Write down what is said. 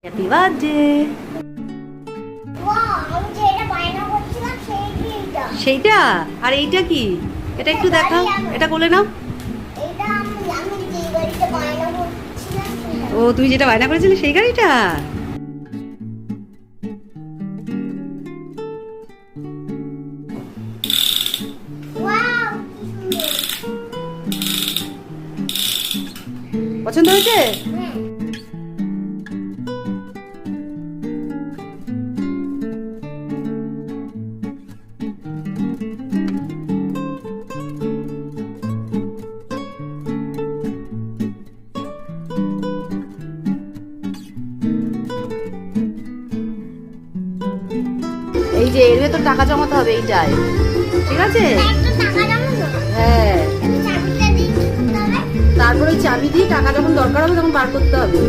Happy birthday. সেইটা আর এইটা কি? এটা একটু দেখাও, এটা কোলে নাও। ও তুমি যেটা বায়না করেছিলে সেই গাড়িটা? পছন্দ হয়েছে? এই যে এর ভেতর টাকা জমাতে হবে এইটায়, ঠিক আছে? হ্যাঁ, তারপরে ওই চাবি দিয়ে টাকা যখন দরকার হবে তখন বার করতে হবে।